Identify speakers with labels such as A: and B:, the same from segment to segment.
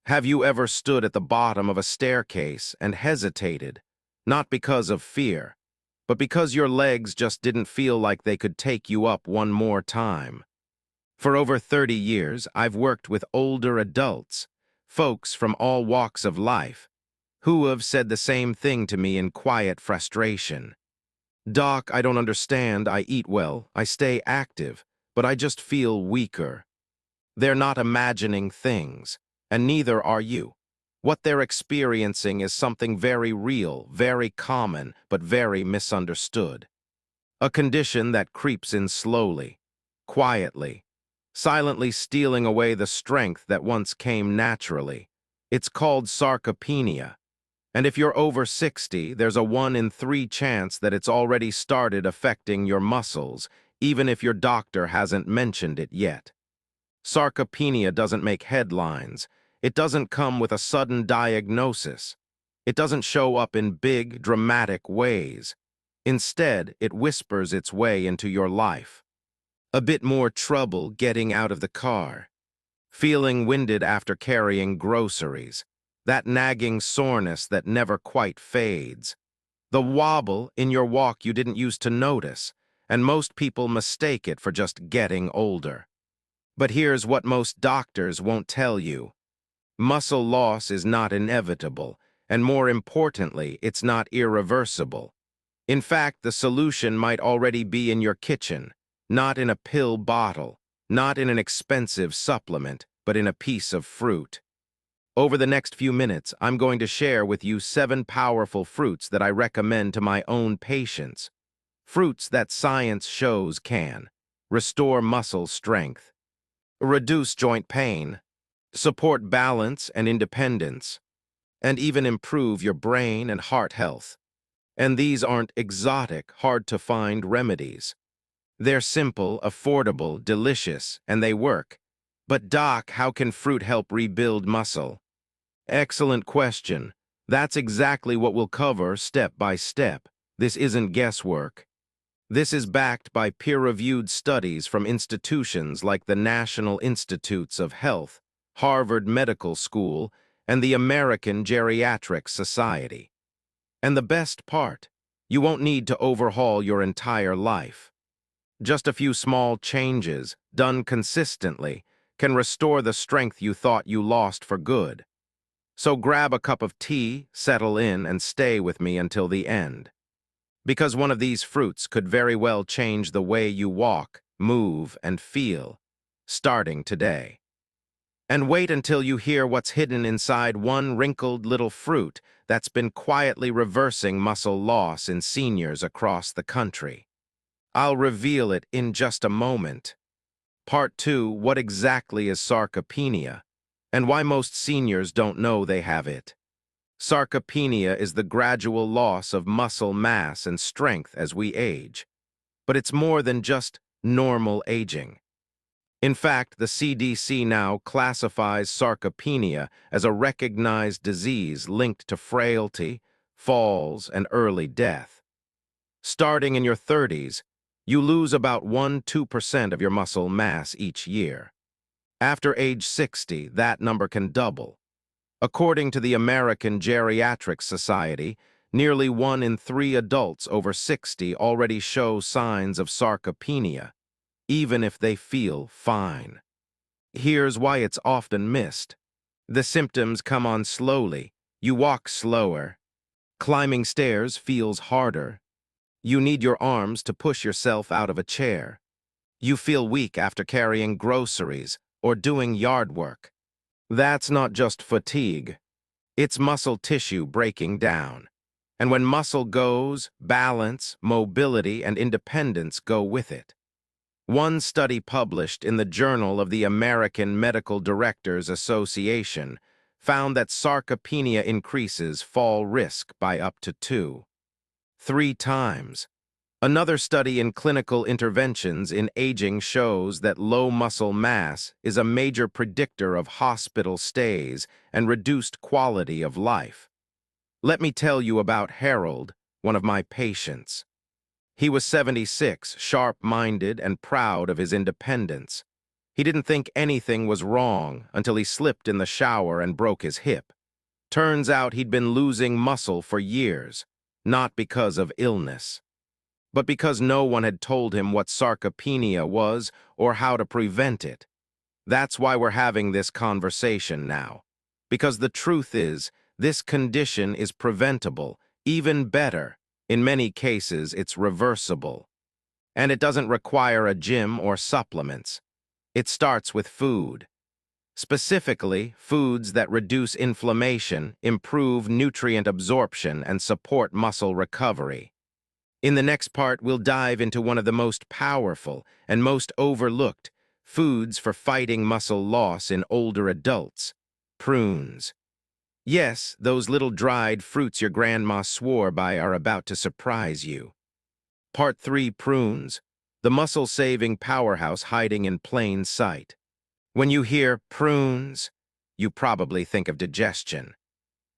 A: Have you ever stood at the bottom of a staircase and hesitated, not because of fear, but because your legs just didn't feel like they could take you up one more time? For over 30 years, I've worked with older adults, folks from all walks of life, who have said the same thing to me in quiet frustration. Doc, I don't understand. I eat well, I stay active, but I just feel weaker. They're not imagining things, and neither are you. What they're experiencing is something very real, very common, but very misunderstood. A condition that creeps in slowly, quietly, silently stealing away the strength that once came naturally. It's called sarcopenia. And if you're over 60, there's a 1 in 3 chance that it's already started affecting your muscles, even if your doctor hasn't mentioned it yet. Sarcopenia doesn't make headlines. It doesn't come with a sudden diagnosis. It doesn't show up in big, dramatic ways. Instead, it whispers its way into your life. A bit more trouble getting out of the car. Feeling winded after carrying groceries. That nagging soreness that never quite fades. The wobble in your walk you didn't used to notice, and most people mistake it for just getting older. But here's what most doctors won't tell you. Muscle loss is not inevitable, and more importantly, it's not irreversible. In fact, the solution might already be in your kitchen, not in a pill bottle, not in an expensive supplement, but in a piece of fruit. Over the next few minutes, I'm going to share with you 7 powerful fruits that I recommend to my own patients. Fruits that science shows can restore muscle strength, reduce joint pain, support balance and independence, and even improve your brain and heart health. And these aren't exotic, hard-to-find remedies. They're simple, affordable, delicious, and they work. But Doc, how can fruit help rebuild muscle? Excellent question. That's exactly what we'll cover step by step. This isn't guesswork. This is backed by peer-reviewed studies from institutions like the National Institutes of Health, Harvard Medical School, and the American Geriatric Society. And the best part, you won't need to overhaul your entire life. Just a few small changes, done consistently, can restore the strength you thought you lost for good. So grab a cup of tea, settle in, and stay with me until the end. Because one of these fruits could very well change the way you walk, move, and feel, starting today. And wait until you hear what's hidden inside one wrinkled little fruit that's been quietly reversing muscle loss in seniors across the country. I'll reveal it in just a moment. Part 2, what exactly is sarcopenia, and why most seniors don't know they have it. Sarcopenia is the gradual loss of muscle mass and strength as we age. But it's more than just normal aging. In fact, the CDC now classifies sarcopenia as a recognized disease linked to frailty, falls, and early death. Starting in your 30s, you lose about 1–2% of your muscle mass each year. After age 60, that number can double. According to the American Geriatric Society, nearly 1 in 3 adults over 60 already show signs of sarcopenia, even if they feel fine. Here's why it's often missed. The symptoms come on slowly. You walk slower. Climbing stairs feels harder. You need your arms to push yourself out of a chair. You feel weak after carrying groceries or doing yard work. That's not just fatigue. It's muscle tissue breaking down. And when muscle goes, balance, mobility, and independence go with it. One study published in the Journal of the American Medical Directors Association found that sarcopenia increases fall risk by up to 2–3 times. Another study in clinical interventions in aging shows that low muscle mass is a major predictor of hospital stays and reduced quality of life. Let me tell you about Harold, one of my patients. He was 76, sharp-minded and proud of his independence. He didn't think anything was wrong until he slipped in the shower and broke his hip. Turns out he'd been losing muscle for years, not because of illness, but because no one had told him what sarcopenia was or how to prevent it. That's why we're having this conversation now. Because the truth is, this condition is preventable, even better. In many cases, it's reversible. And it doesn't require a gym or supplements. It starts with food. Specifically, foods that reduce inflammation, improve nutrient absorption, and support muscle recovery. In the next part, we'll dive into one of the most powerful and most overlooked foods for fighting muscle loss in older adults: prunes. Yes, those little dried fruits your grandma swore by are about to surprise you. Part 3: Prunes, the muscle-saving powerhouse hiding in plain sight. When you hear prunes, you probably think of digestion.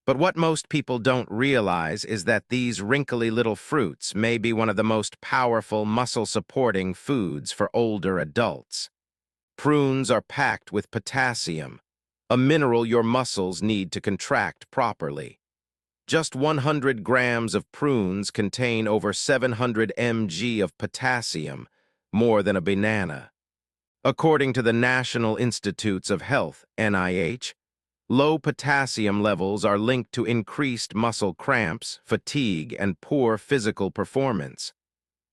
A: But what most people don't realize is that these wrinkly little fruits may be one of the most powerful muscle-supporting foods for older adults. Prunes are packed with potassium, a mineral your muscles need to contract properly. Just 100 grams of prunes contain over 700 mg of potassium, more than a banana. According to the National Institutes of Health, NIH, low potassium levels are linked to increased muscle cramps, fatigue, and poor physical performance.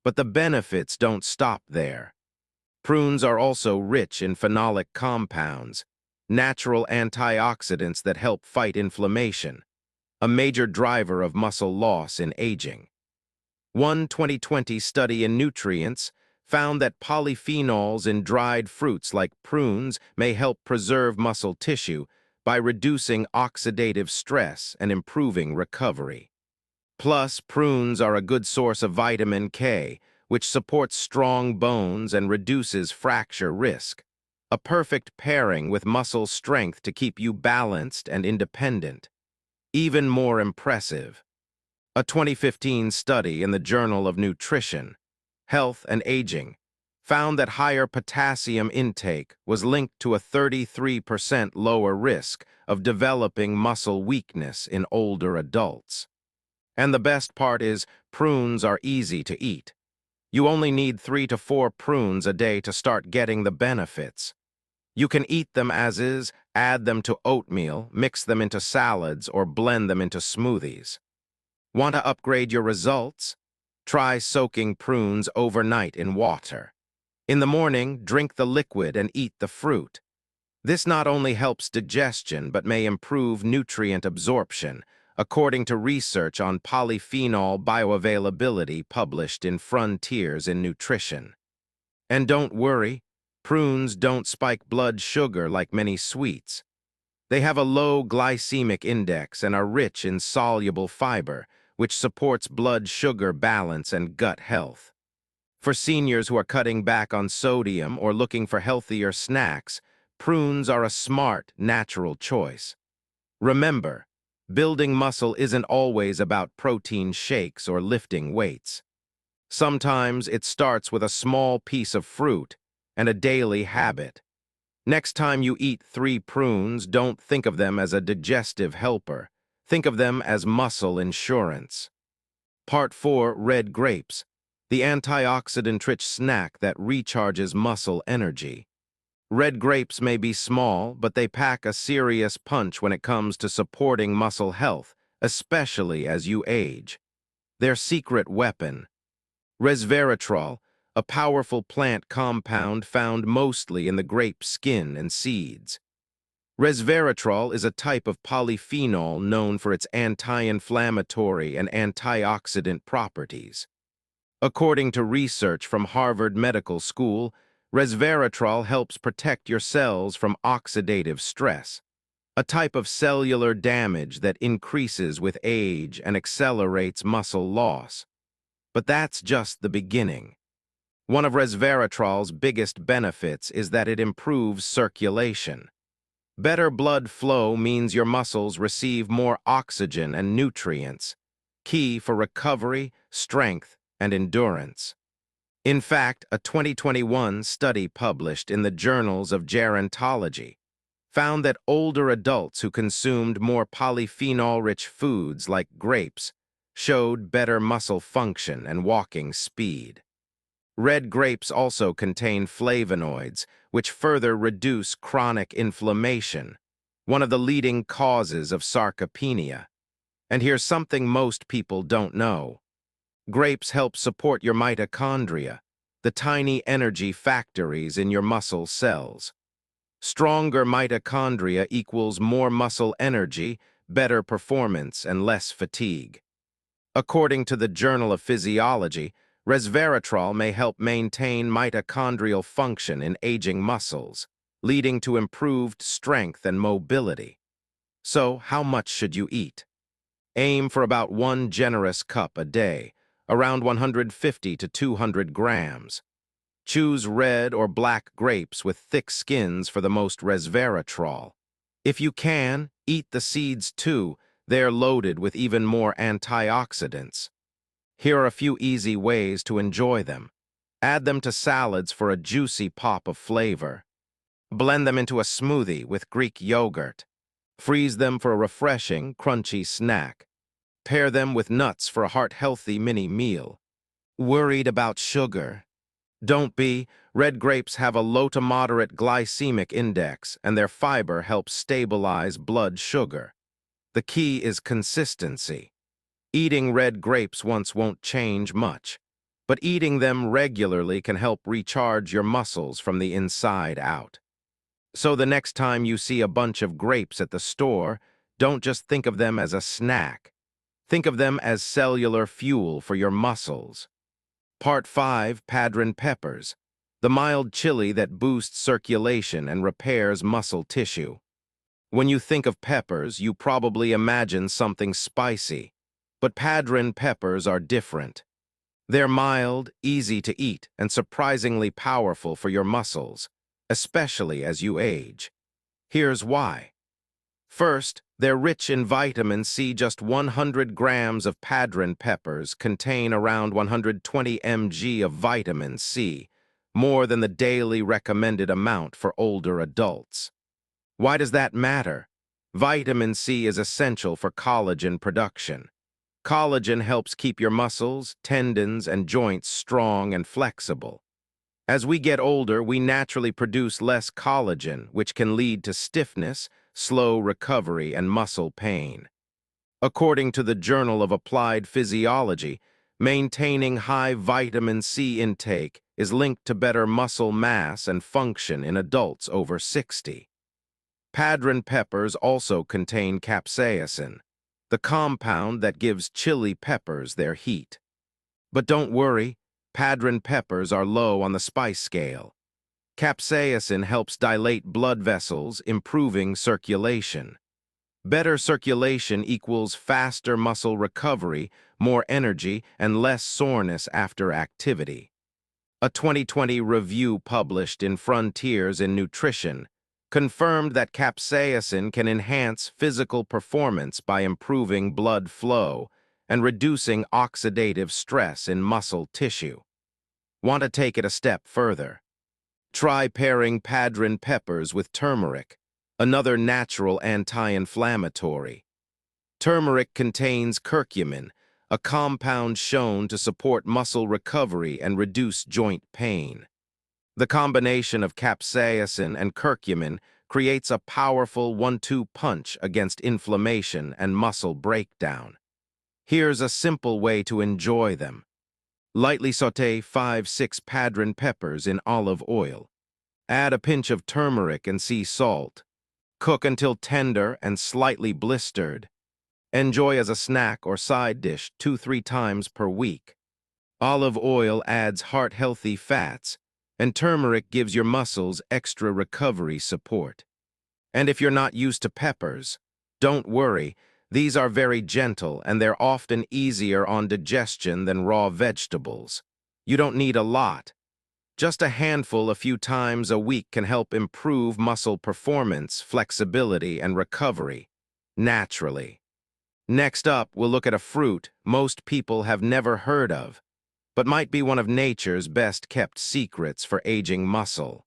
A: But the benefits don't stop there. Prunes are also rich in phenolic compounds, natural antioxidants that help fight inflammation, a major driver of muscle loss in aging. One 2020 study in Nutrients found that polyphenols in dried fruits like prunes may help preserve muscle tissue by reducing oxidative stress and improving recovery. Plus, prunes are a good source of vitamin K, which supports strong bones and reduces fracture risk. A perfect pairing with muscle strength to keep you balanced and independent. Even more impressive, a 2015 study in the Journal of Nutrition, Health and Aging found that higher potassium intake was linked to a 33% lower risk of developing muscle weakness in older adults. And the best part is, prunes are easy to eat. You only need 3 to 4 prunes a day to start getting the benefits. You can eat them as is, add them to oatmeal, mix them into salads, or blend them into smoothies. Want to upgrade your results? Try soaking prunes overnight in water. In the morning, drink the liquid and eat the fruit. This not only helps digestion but may improve nutrient absorption, according to research on polyphenol bioavailability published in Frontiers in Nutrition. And don't worry, prunes don't spike blood sugar like many sweets. They have a low glycemic index and are rich in soluble fiber, which supports blood sugar balance and gut health. For seniors who are cutting back on sodium or looking for healthier snacks, prunes are a smart, natural choice. Remember, building muscle isn't always about protein shakes or lifting weights. Sometimes it starts with a small piece of fruit and a daily habit. Next time you eat 3 prunes, don't think of them as a digestive helper. Think of them as muscle insurance. Part 4: Red grapes, the antioxidant-rich snack that recharges muscle energy. Red grapes may be small, but they pack a serious punch when it comes to supporting muscle health, especially as you age. Their secret weapon: resveratrol, a powerful plant compound found mostly in the grape skin and seeds. Resveratrol is a type of polyphenol known for its anti-inflammatory and antioxidant properties. According to research from Harvard Medical School, resveratrol helps protect your cells from oxidative stress, a type of cellular damage that increases with age and accelerates muscle loss. But that's just the beginning. One of resveratrol's biggest benefits is that it improves circulation. Better blood flow means your muscles receive more oxygen and nutrients, key for recovery, strength, and endurance. In fact, a 2021 study published in the Journals of Gerontology found that older adults who consumed more polyphenol-rich foods like grapes showed better muscle function and walking speed. Red grapes also contain flavonoids, which further reduce chronic inflammation, one of the leading causes of sarcopenia. And here's something most people don't know. Grapes help support your mitochondria, the tiny energy factories in your muscle cells. Stronger mitochondria equals more muscle energy, better performance, and less fatigue. According to the Journal of Physiology, resveratrol may help maintain mitochondrial function in aging muscles, leading to improved strength and mobility. So, how much should you eat? Aim for about 1 generous cup a day, around 150 to 200 grams. Choose red or black grapes with thick skins for the most resveratrol. If you can, eat the seeds too. They're loaded with even more antioxidants. Here are a few easy ways to enjoy them. Add them to salads for a juicy pop of flavor. Blend them into a smoothie with Greek yogurt. Freeze them for a refreshing, crunchy snack. Pair them with nuts for a heart-healthy mini meal. Worried about sugar? Don't be. Red grapes have a low to moderate glycemic index, and their fiber helps stabilize blood sugar. The key is consistency. Eating red grapes once won't change much, but eating them regularly can help recharge your muscles from the inside out. So the next time you see a bunch of grapes at the store, don't just think of them as a snack. Think of them as cellular fuel for your muscles. Part 5, Padron peppers, the mild chili that boosts circulation and repairs muscle tissue. When you think of peppers, you probably imagine something spicy, but Padron peppers are different. They're mild, easy to eat, and surprisingly powerful for your muscles, especially as you age. Here's why. First, they're rich in vitamin C. Just 100 grams of Padron peppers contain around 120 mg of vitamin C, more than the daily recommended amount for older adults. Why does that matter? Vitamin C is essential for collagen production. Collagen helps keep your muscles, tendons, and joints strong and flexible. As we get older, we naturally produce less collagen, which can lead to stiffness, slow recovery, and muscle pain. According to the Journal of Applied Physiology, maintaining high vitamin C intake is linked to better muscle mass and function in adults over 60. Padron peppers also contain capsaicin, the compound that gives chili peppers their heat. But don't worry, Padron peppers are low on the spice scale. Capsaicin helps dilate blood vessels, improving circulation. Better circulation equals faster muscle recovery, more energy, and less soreness after activity. A 2020 review published in Frontiers in Nutrition confirmed that capsaicin can enhance physical performance by improving blood flow and reducing oxidative stress in muscle tissue. Want to take it a step further? Try pairing Padron peppers with turmeric, another natural anti-inflammatory. Turmeric contains curcumin, a compound shown to support muscle recovery and reduce joint pain. The combination of capsaicin and curcumin creates a powerful 1-2 punch against inflammation and muscle breakdown. Here's a simple way to enjoy them. Lightly sauté 5-6 Padron peppers in olive oil. Add a pinch of turmeric and sea salt. Cook until tender and slightly blistered. Enjoy as a snack or side dish 2-3 times per week. Olive oil adds heart-healthy fats, and turmeric gives your muscles extra recovery support. And if you're not used to peppers, don't worry. These are very gentle, and they're often easier on digestion than raw vegetables. You don't need a lot. Just a handful a few times a week can help improve muscle performance, flexibility, and recovery, naturally. Next up, we'll look at a fruit most people have never heard of, but might be one of nature's best-kept secrets for aging muscle.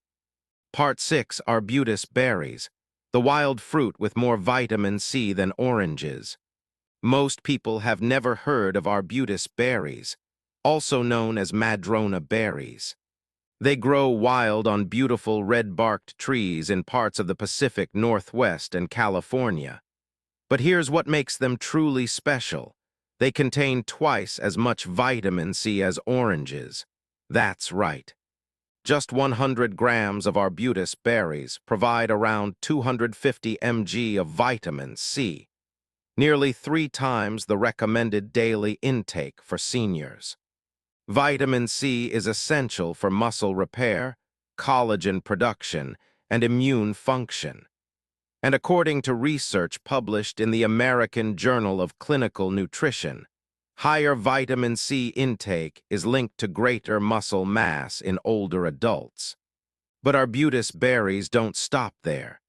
A: Part 6. Arbutus berries, the wild fruit with more vitamin C than oranges. Most people have never heard of arbutus berries, also known as madrona berries. They grow wild on beautiful red-barked trees in parts of the Pacific Northwest and California. But here's what makes them truly special. They contain twice as much vitamin C as oranges. That's right. Just 100 grams of arbutus berries provide around 250 mg of vitamin C, nearly 3 times the recommended daily intake for seniors. Vitamin C is essential for muscle repair, collagen production, and immune function. And according to research published in the American Journal of Clinical Nutrition, higher vitamin C intake is linked to greater muscle mass in older adults. But arbutus berries don't stop there.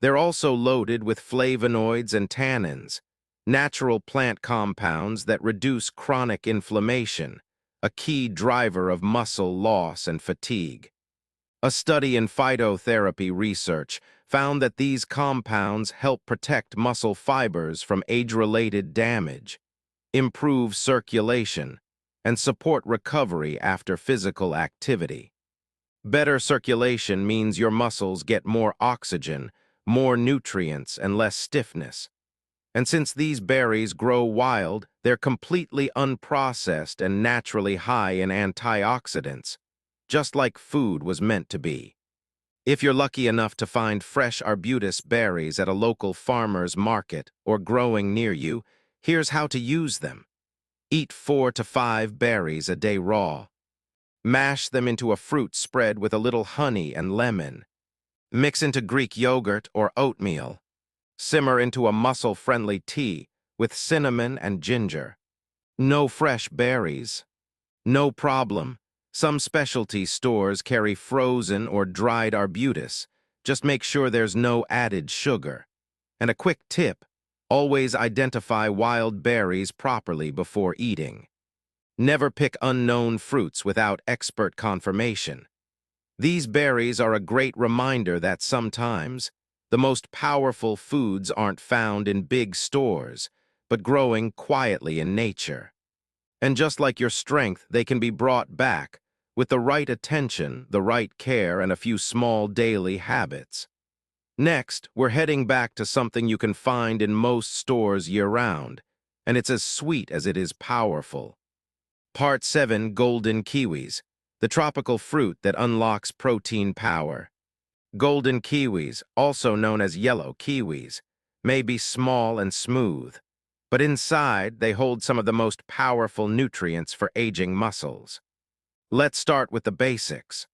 A: They're also loaded with flavonoids and tannins, natural plant compounds that reduce chronic inflammation, a key driver of muscle loss and fatigue. A study in phytotherapy research found that these compounds help protect muscle fibers from age-related damage, improve circulation, and support recovery after physical activity. Better circulation means your muscles get more oxygen, more nutrients, and less stiffness. And since these berries grow wild, they're completely unprocessed and naturally high in antioxidants, just like food was meant to be. If you're lucky enough to find fresh arbutus berries at a local farmer's market or growing near you, here's how to use them. Eat 4 to 5 berries a day raw. Mash them into a fruit spread with a little honey and lemon. Mix into Greek yogurt or oatmeal. Simmer into a muscle-friendly tea with cinnamon and ginger. No fresh berries? No problem. Some specialty stores carry frozen or dried arbutus. Just make sure there's no added sugar. And a quick tip, always identify wild berries properly before eating. Never pick unknown fruits without expert confirmation. These berries are a great reminder that sometimes the most powerful foods aren't found in big stores, but growing quietly in nature. And just like your strength, they can be brought back with the right attention, the right care, and a few small daily habits. Next, we're heading back to something you can find in most stores year-round, and it's as sweet as it is powerful. Part 7. Golden kiwis, the tropical fruit that unlocks protein power. Golden kiwis, also known as yellow kiwis, may be small and smooth, but inside they hold some of the most powerful nutrients for aging muscles. Let's start with the basics.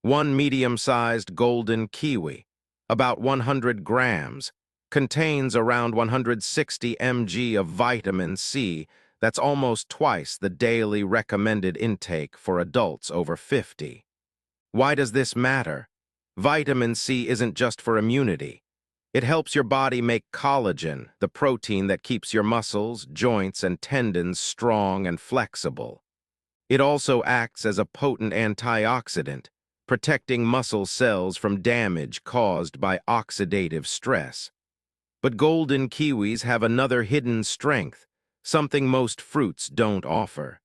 A: One medium-sized golden kiwi, about 100 grams, contains around 160 mg of vitamin C. That's almost twice the daily recommended intake for adults over 50. Why does this matter? Vitamin C isn't just for immunity. It helps your body make collagen, the protein that keeps your muscles, joints, and tendons strong and flexible. It also acts as a potent antioxidant, protecting muscle cells from damage caused by oxidative stress. But golden kiwis have another hidden strength, something most fruits don't offer.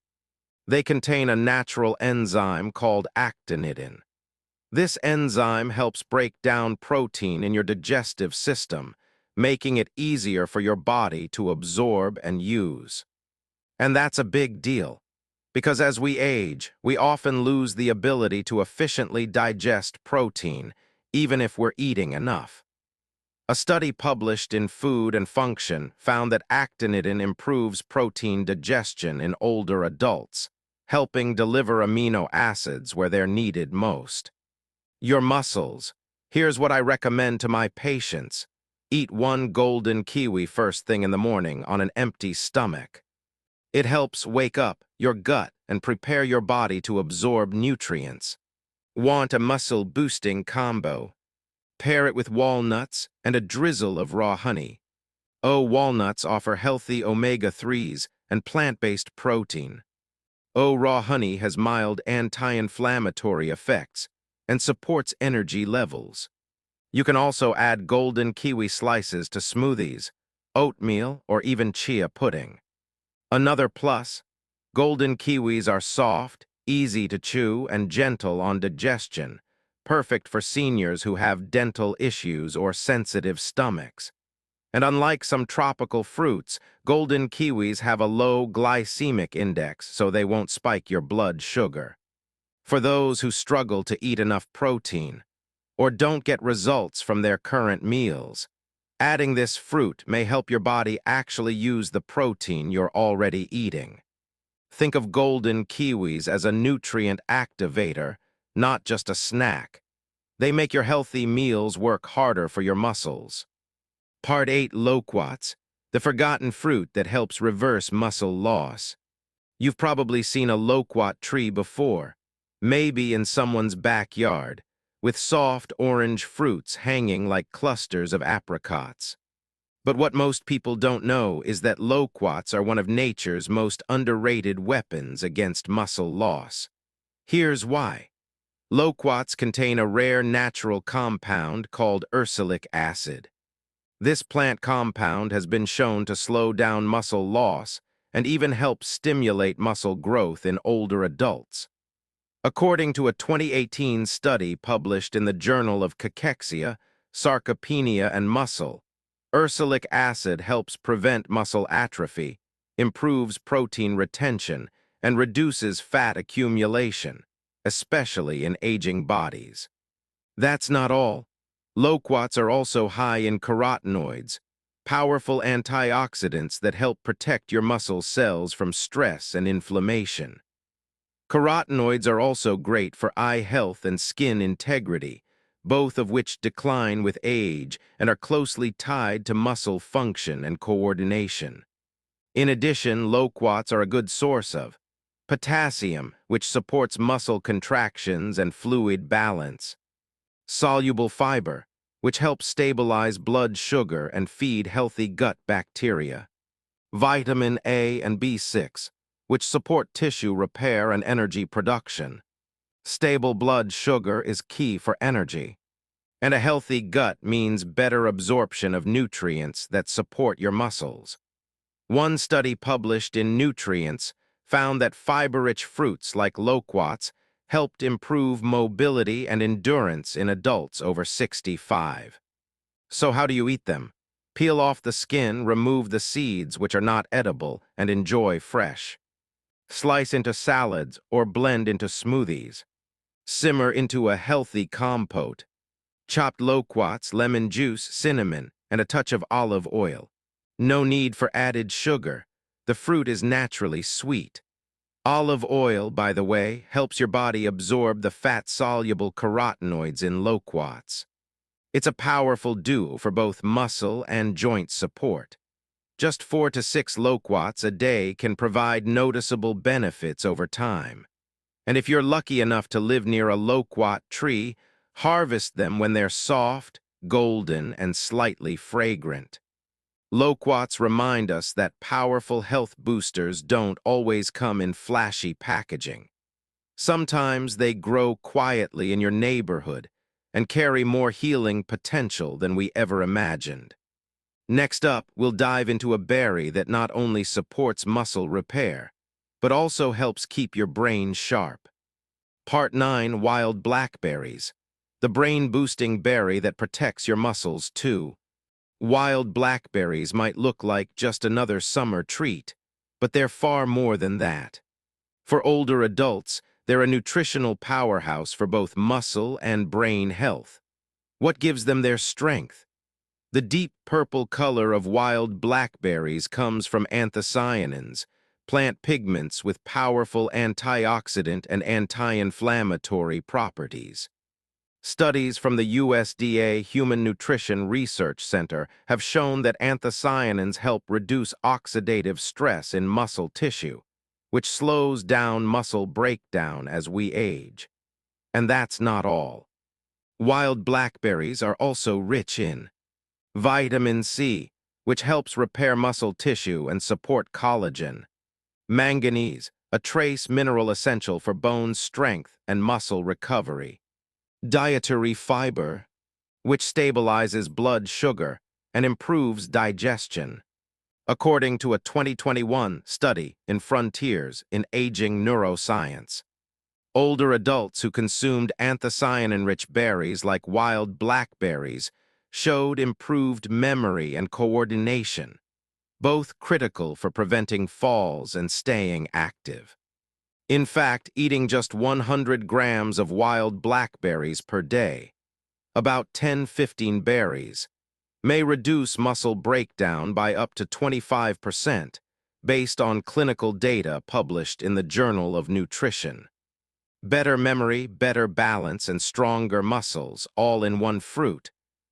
A: They contain a natural enzyme called actinidin. This enzyme helps break down protein in your digestive system, making it easier for your body to absorb and use. And that's a big deal, because as we age, we often lose the ability to efficiently digest protein, even if we're eating enough. A study published in Food and Function found that actinidin improves protein digestion in older adults, helping deliver amino acids where they're needed most. Your muscles. Here's what I recommend to my patients. Eat 1 golden kiwi first thing in the morning on an empty stomach. It helps wake up your gut and prepare your body to absorb nutrients. Want a muscle-boosting combo? Pair it with walnuts and a drizzle of raw honey. Walnuts offer healthy omega-3s and plant-based protein. Raw honey has mild anti-inflammatory effects and supports energy levels. You can also add golden kiwi slices to smoothies, oatmeal, or even chia pudding. Another plus, golden kiwis are soft, easy to chew, and gentle on digestion, perfect for seniors who have dental issues or sensitive stomachs. And unlike some tropical fruits, golden kiwis have a low glycemic index, so they won't spike your blood sugar. For those who struggle to eat enough protein, or don't get results from their current meals, adding this fruit may help your body actually use the protein you're already eating. Think of golden kiwis as a nutrient activator, not just a snack. They make your healthy meals work harder for your muscles. Part 8. Loquats, the forgotten fruit that helps reverse muscle loss. You've probably seen a loquat tree before, maybe in someone's backyard, with soft orange fruits hanging like clusters of apricots. But what most people don't know is that loquats are one of nature's most underrated weapons against muscle loss. Here's why. Loquats contain a rare natural compound called ursolinic acid. This plant compound has been shown to slow down muscle loss and even help stimulate muscle growth in older adults. According to a 2018 study published in the Journal of Cachexia, Sarcopenia and Muscle, ursolinic acid helps prevent muscle atrophy, improves protein retention, and reduces fat accumulation, especially in aging bodies. That's not all. Loquats are also high in carotenoids, powerful antioxidants that help protect your muscle cells from stress and inflammation. Carotenoids are also great for eye health and skin integrity, both of which decline with age and are closely tied to muscle function and coordination. In addition, loquats are a good source of potassium, which supports muscle contractions and fluid balance; soluble fiber, which helps stabilize blood sugar and feed healthy gut bacteria; vitamin A and B6, which support tissue repair and energy production. Stable blood sugar is key for energy. And a healthy gut means better absorption of nutrients that support your muscles. One study published in Nutrients found that fiber-rich fruits like loquats helped improve mobility and endurance in adults over 65. So how do you eat them? Peel off the skin, remove the seeds, which are not edible, and enjoy fresh. Slice into salads or blend into smoothies. Simmer into a healthy compote. Chopped loquats, lemon juice, cinnamon, and a touch of olive oil. No need for added sugar. The fruit is naturally sweet. Olive oil, by the way, helps your body absorb the fat-soluble carotenoids in loquats. It's a powerful duo for both muscle and joint support. Just 4 to 6 loquats a day can provide noticeable benefits over time. And if you're lucky enough to live near a loquat tree, harvest them when they're soft, golden, and slightly fragrant. Loquats remind us that powerful health boosters don't always come in flashy packaging. Sometimes they grow quietly in your neighborhood and carry more healing potential than we ever imagined. Next up, we'll dive into a berry that not only supports muscle repair, but also helps keep your brain sharp. Part 9. Wild blackberries, the brain-boosting berry that protects your muscles too. Wild blackberries might look like just another summer treat, but they're far more than that. For older adults, they're a nutritional powerhouse for both muscle and brain health. What gives them their strength? The deep purple color of wild blackberries comes from anthocyanins, plant pigments with powerful antioxidant and anti-inflammatory properties. Studies from the USDA Human Nutrition Research Center have shown that anthocyanins help reduce oxidative stress in muscle tissue, which slows down muscle breakdown as we age. And that's not all. Wild blackberries are also rich in vitamin C, which helps repair muscle tissue and support collagen; manganese, a trace mineral essential for bone strength and muscle recovery. Dietary fiber, which stabilizes blood sugar and improves digestion. According to a 2021 study in Frontiers in Aging Neuroscience, older adults who consumed anthocyanin-rich berries like wild blackberries showed improved memory and coordination, both critical for preventing falls and staying active. In fact, eating just 100 grams of wild blackberries per day, about 10-15 berries, may reduce muscle breakdown by up to 25% based on clinical data published in the Journal of Nutrition. Better memory, better balance, and stronger muscles, all in one fruit.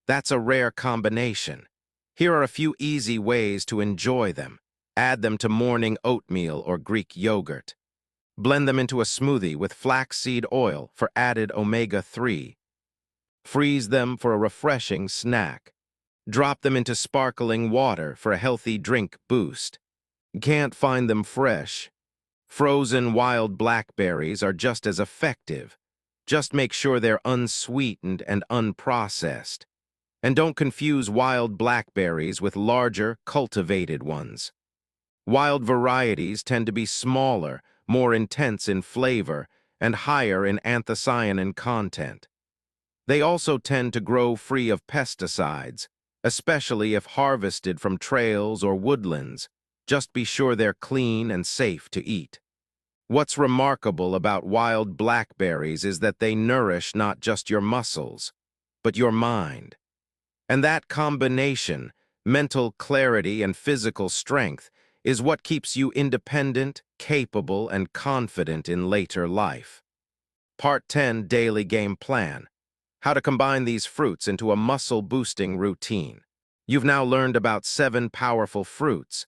A: That's a rare combination. Here are a few easy ways to enjoy them. Add them to morning oatmeal or Greek yogurt. Blend them into a smoothie with flaxseed oil for added omega-3. Freeze them for a refreshing snack. Drop them into sparkling water for a healthy drink boost. Can't find them fresh? Frozen wild blackberries are just as effective. Just make sure they're unsweetened and unprocessed. And don't confuse wild blackberries with larger, cultivated ones. Wild varieties tend to be smaller, more intense in flavor, and higher in anthocyanin content. They also tend to grow free of pesticides, especially if harvested from trails or woodlands. Just be sure they're clean and safe to eat. What's remarkable about wild blackberries is that they nourish not just your muscles, but your mind. And that combination, mental clarity and physical strength, is what keeps you independent, capable, and confident in later life. Part 10 Daily Game Plan. How to combine these fruits into a muscle-boosting routine. You've now learned about 7 powerful fruits,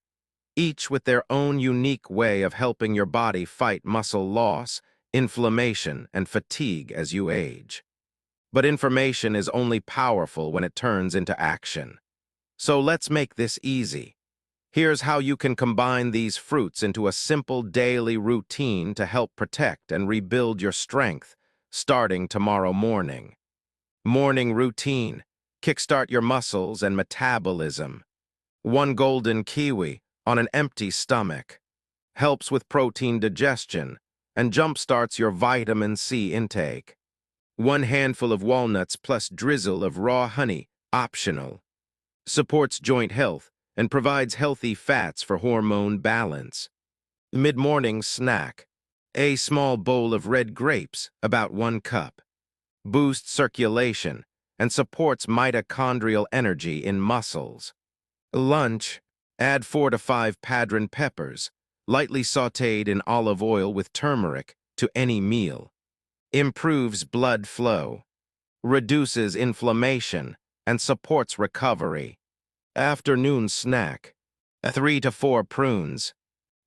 A: each with their own unique way of helping your body fight muscle loss, inflammation, and fatigue as you age. But information is only powerful when it turns into action. So let's make this easy. Here's how you can combine these fruits into a simple daily routine to help protect and rebuild your strength, starting tomorrow morning. Morning routine. Kickstart your muscles and metabolism. 1 golden kiwi on an empty stomach. Helps with protein digestion and jumpstarts your vitamin C intake. 1 handful of walnuts plus drizzle of raw honey, optional. Supports joint health and provides healthy fats for hormone balance. Mid-morning snack. A small bowl of red grapes, about 1 cup. Boosts circulation and supports mitochondrial energy in muscles. Lunch. Add 4 to 5 padron peppers, lightly sautéed in olive oil with turmeric, to any meal. Improves blood flow, reduces inflammation, and supports recovery. Afternoon snack. 3 to 4 prunes.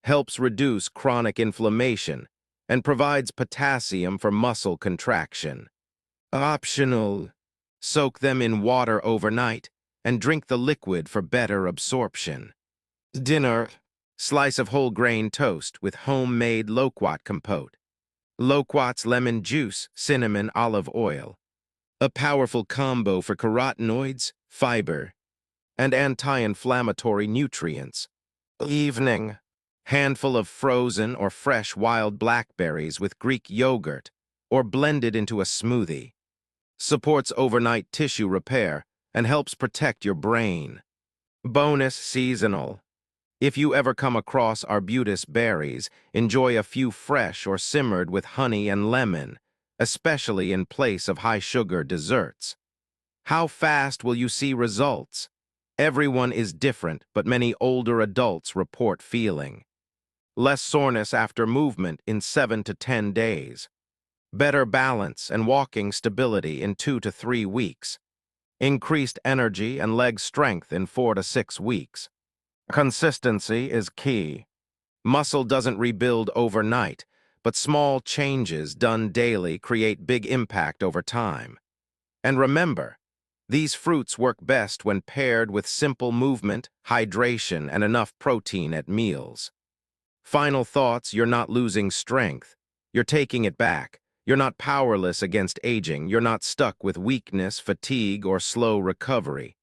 A: Helps reduce chronic inflammation and provides potassium for muscle contraction. Optional. Soak them in water overnight and drink the liquid for better absorption. Dinner. Slice of whole grain toast with homemade loquat compote. Loquats lemon juice, cinnamon, olive oil. A powerful combo for carotenoids, fiber, and anti-inflammatory nutrients. Evening. Handful of frozen or fresh wild blackberries with Greek yogurt or blended into a smoothie. Supports overnight tissue repair and helps protect your brain. Bonus seasonal. If you ever come across arbutus berries, enjoy a few fresh or simmered with honey and lemon, especially in place of high-sugar desserts. How fast will you see results? Everyone is different, but many older adults report feeling less soreness after movement in 7 to 10 days. Better balance and walking stability in 2 to 3 weeks. Increased energy and leg strength in 4 to 6 weeks. Consistency is key. Muscle doesn't rebuild overnight, but small changes done daily create big impact over time. And remember, these fruits work best when paired with simple movement, hydration, and enough protein at meals. Final thoughts, you're not losing strength. You're taking it back. You're not powerless against aging. You're not stuck with weakness, fatigue, or slow recovery.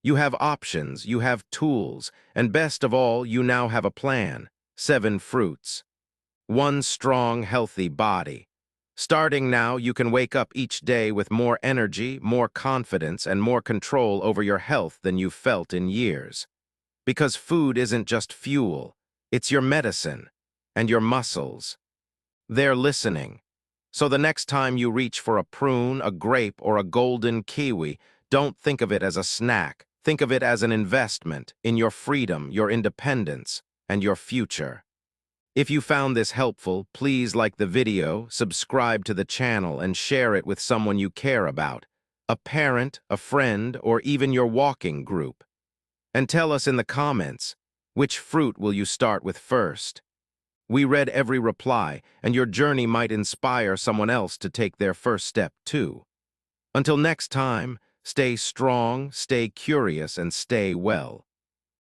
A: You have options, you have tools, and best of all, you now have a plan. 7 fruits. One strong, healthy body. Starting now, you can wake up each day with more energy, more confidence, and more control over your health than you've felt in years. Because food isn't just fuel, it's your medicine and your muscles. They're listening. So the next time you reach for a prune, a grape, or a golden kiwi, don't think of it as a snack. Think of it as an investment in your freedom, your independence, and your future. If you found this helpful, please like the video, subscribe to the channel, and share it with someone you care about, a parent, a friend, or even your walking group. And tell us in the comments, which fruit will you start with first? We read every reply, and your journey might inspire someone else to take their first step too. Until next time, stay strong, stay curious, and stay well.